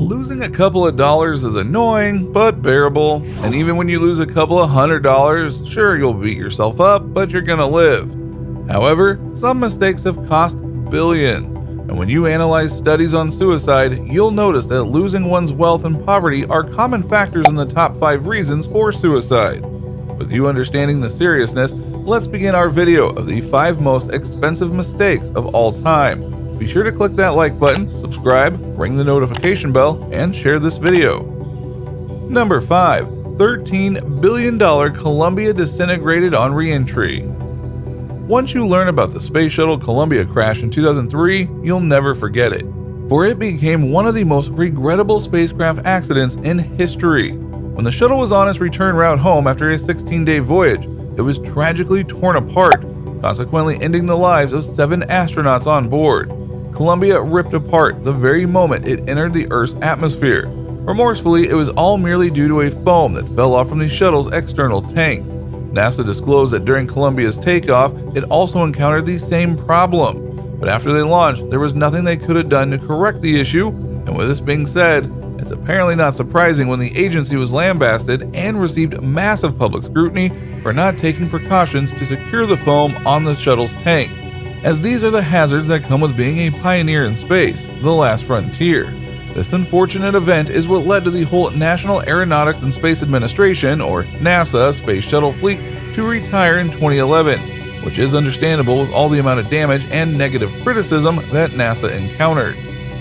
Losing a couple of dollars is annoying, but bearable. And even when you lose a couple of $100, sure, you'll beat yourself up, but you're gonna live. However, some mistakes have cost billions. And when you analyze studies on suicide, you'll notice that losing one's wealth and poverty are common factors in the top 5 reasons for suicide. With you understanding the seriousness, let's begin our video of the 5 most expensive mistakes of all time. Be sure to click that like button, subscribe, ring the notification bell, and share this video. Number 5. $13 billion Columbia disintegrated on re-entry. Once you learn about the Space Shuttle Columbia crash in 2003, you'll never forget it, for it became one of the most regrettable spacecraft accidents in history. When the shuttle was on its return route home after a 16-day voyage, it was tragically torn apart, consequently ending the lives of 7 astronauts on board. Columbia ripped apart the very moment it entered the Earth's atmosphere. Remorsefully, it was all merely due to a foam that fell off from the shuttle's external tank. NASA disclosed that during Columbia's takeoff, it also encountered the same problem. But after they launched, there was nothing they could have done to correct the issue, and with this being said, it's apparently not surprising when the agency was lambasted and received massive public scrutiny for not taking precautions to secure the foam on the shuttle's tank, as these are the hazards that come with being a pioneer in space, the last frontier. This unfortunate event is what led to the whole National Aeronautics and Space Administration, or NASA, space shuttle fleet to retire in 2011, which is understandable with all the amount of damage and negative criticism that NASA encountered.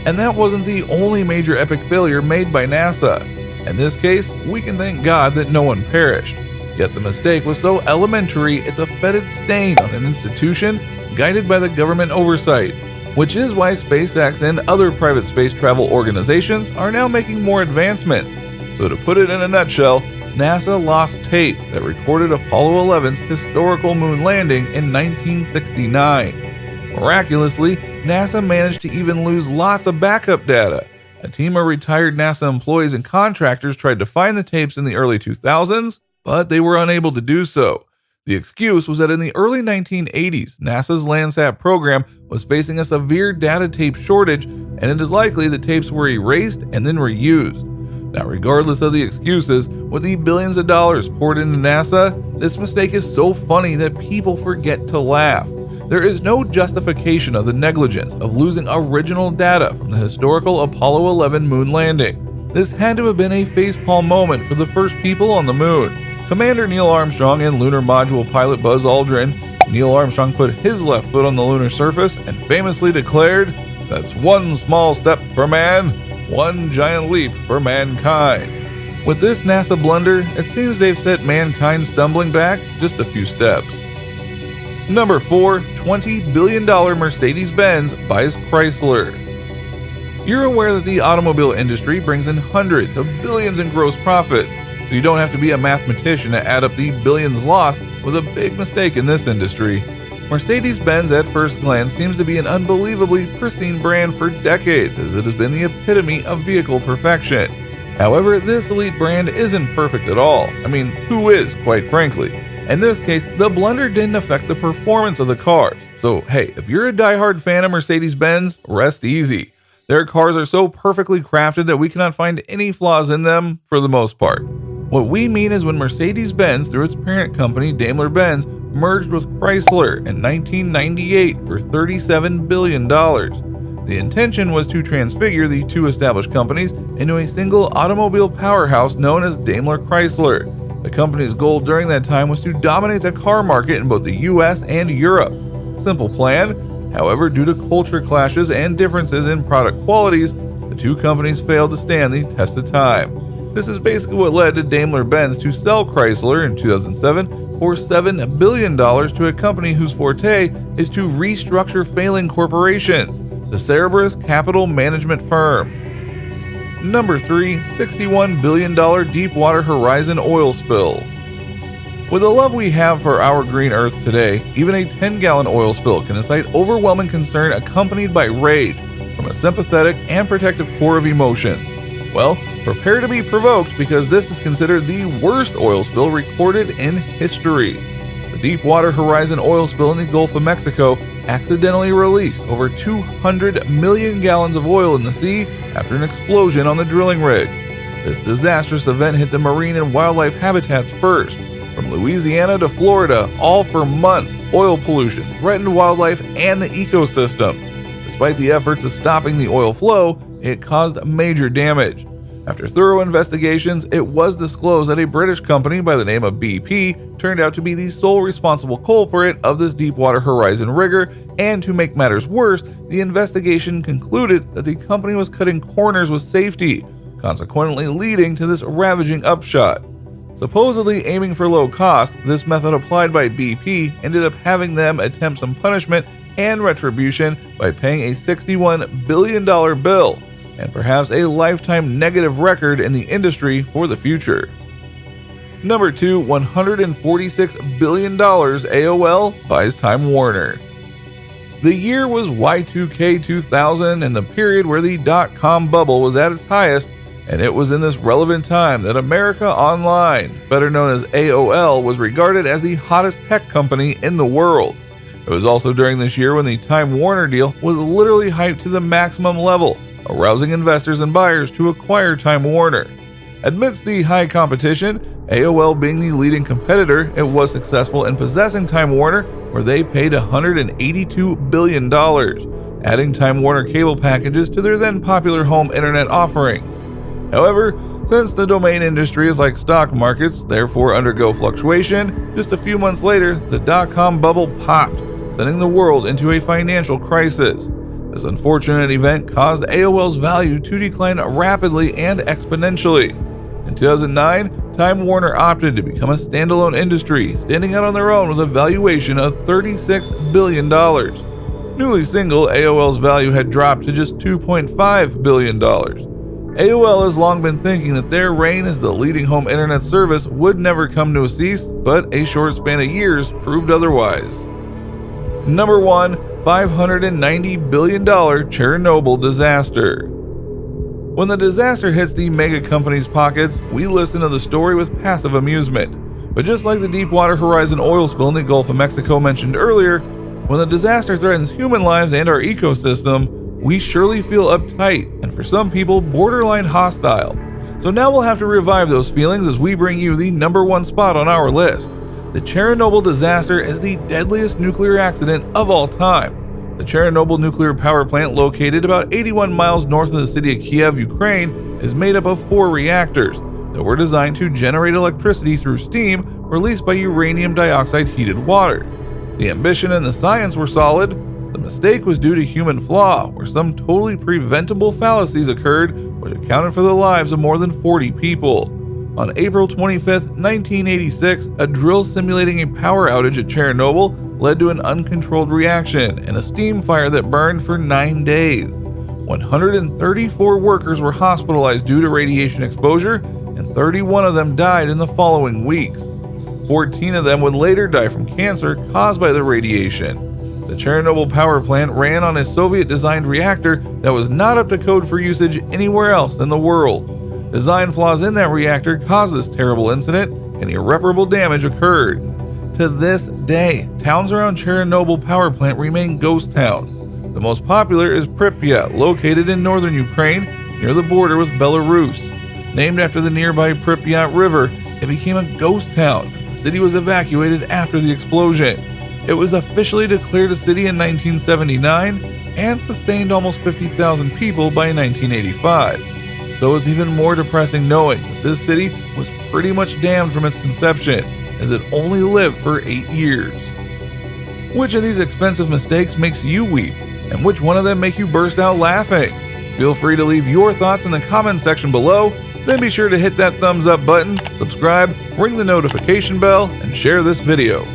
And that wasn't the only major epic failure made by NASA. In this case, we can thank God that no one perished. Yet the mistake was so elementary it's a fetid stain on an institution guided by the government oversight, which is why SpaceX and other private space travel organizations are now making more advancements. So to put it in a nutshell, NASA lost tape that recorded Apollo 11's historical moon landing in 1969. Miraculously, NASA managed to even lose lots of backup data. A team of retired NASA employees and contractors tried to find the tapes in the early 2000s, but they were unable to do so. The excuse was that in the early 1980s, NASA's Landsat program was facing a severe data tape shortage, and it is likely the tapes were erased and then reused. Now, regardless of the excuses, with the billions of dollars poured into NASA, this mistake is so funny that people forget to laugh. There is no justification of the negligence of losing original data from the historical Apollo 11 moon landing. This had to have been a facepalm moment for the first people on the moon. Commander Neil Armstrong and lunar module pilot Buzz Aldrin. Neil Armstrong put his left foot on the lunar surface and famously declared, "That's one small step for man, one giant leap for mankind." With this NASA blunder, it seems they've set mankind stumbling back just a few steps. Number 4. $20 billion Mercedes-Benz buys Chrysler. You're aware that the automobile industry brings in hundreds of billions in gross profit, so you don't have to be a mathematician to add up the billions lost with a big mistake in this industry. Mercedes-Benz at first glance seems to be an unbelievably pristine brand for decades, as it has been the epitome of vehicle perfection. However, this elite brand isn't perfect at all. I mean, who is, quite frankly? In this case, the blunder didn't affect the performance of the cars. So hey, if you're a diehard fan of Mercedes-Benz, rest easy. Their cars are so perfectly crafted that we cannot find any flaws in them for the most part. What we mean is when Mercedes-Benz, through its parent company Daimler-Benz, merged with Chrysler in 1998 for $37 billion. The intention was to transfigure the two established companies into a single automobile powerhouse known as Daimler-Chrysler. The company's goal during that time was to dominate the car market in both the US and Europe. Simple plan. However, due to culture clashes and differences in product qualities, the two companies failed to stand the test of time. This is basically what led to Daimler-Benz to sell Chrysler in 2007 for $7 billion to a company whose forte is to restructure failing corporations, the Cerberus Capital Management firm. Number 3. $61 billion Deepwater Horizon oil spill. With the love we have for our green earth today, even a 10-gallon oil spill can incite overwhelming concern accompanied by rage from a sympathetic and protective core of emotions. Well, prepare to be provoked because this is considered the worst oil spill recorded in history. The Deepwater Horizon oil spill in the Gulf of Mexico accidentally released over 200 million gallons of oil in the sea after an explosion on the drilling rig. This disastrous event hit the marine and wildlife habitats first. From Louisiana to Florida, all for months, oil pollution threatened wildlife and the ecosystem. Despite the efforts of stopping the oil flow, it caused major damage. After thorough investigations, it was disclosed that a British company by the name of BP turned out to be the sole responsible culprit of this Deepwater Horizon rigger, and to make matters worse, the investigation concluded that the company was cutting corners with safety, consequently leading to this ravaging upshot. Supposedly aiming for low cost, this method applied by BP ended up having them attempt some punishment and retribution by paying a $61 billion bill, and perhaps a lifetime negative record in the industry for the future. Number 2, $146 billion AOL buys Time Warner. The year was Y2K 2000 and the period where the dot-com bubble was at its highest, and it was in this relevant time that America Online, better known as AOL, was regarded as the hottest tech company in the world. It was also during this year when the Time Warner deal was literally hyped to the maximum level, arousing investors and buyers to acquire Time Warner. Amidst the high competition, AOL being the leading competitor, it was successful in possessing Time Warner, where they paid $182 billion, adding Time Warner cable packages to their then popular home internet offering. However, since the domain industry is like stock markets, therefore undergo fluctuation, just a few months later, the dot-com bubble popped, sending the world into a financial crisis. This unfortunate event caused AOL's value to decline rapidly and exponentially. In 2009, Time Warner opted to become a standalone industry, standing out on their own with a valuation of $36 billion. Newly single, AOL's value had dropped to just $2.5 billion. AOL has long been thinking that their reign as the leading home internet service would never come to a cease, but a short span of years proved otherwise. Number 1, $590 billion Chernobyl disaster. When the disaster hits the mega companies' pockets, we listen to the story with passive amusement. But just like the Deepwater Horizon oil spill in the Gulf of Mexico mentioned earlier, when the disaster threatens human lives and our ecosystem, we surely feel uptight, and for some people, borderline hostile. So now we'll have to revive those feelings as we bring you the number 1 spot on our list. The Chernobyl disaster is the deadliest nuclear accident of all time. The Chernobyl nuclear power plant, located about 81 miles north of the city of Kiev, Ukraine, is made up of 4 reactors that were designed to generate electricity through steam released by uranium dioxide heated water. The ambition and the science were solid. The mistake was due to human flaw, where some totally preventable fallacies occurred, which accounted for the lives of more than 40 people. On April 25, 1986, a drill simulating a power outage at Chernobyl led to an uncontrolled reaction and a steam fire that burned for 9 days. 134 workers were hospitalized due to radiation exposure, and 31 of them died in the following weeks. 14 of them would later die from cancer caused by the radiation. The Chernobyl power plant ran on a Soviet-designed reactor that was not up to code for usage anywhere else in the world. Design flaws in that reactor caused this terrible incident, and irreparable damage occurred. To this day, towns around Chernobyl power plant remain ghost towns. The most popular is Pripyat, located in northern Ukraine, near the border with Belarus. Named after the nearby Pripyat River, it became a ghost town. The city was evacuated after the explosion. It was officially declared a city in 1979 and sustained almost 50,000 people by 1985. So it's even more depressing knowing that this city was pretty much damned from its conception, as it only lived for 8 years. Which of these expensive mistakes makes you weep, and which one of them make you burst out laughing? Feel free to leave your thoughts in the comment section below, then be sure to hit that thumbs up button, subscribe, ring the notification bell, and share this video.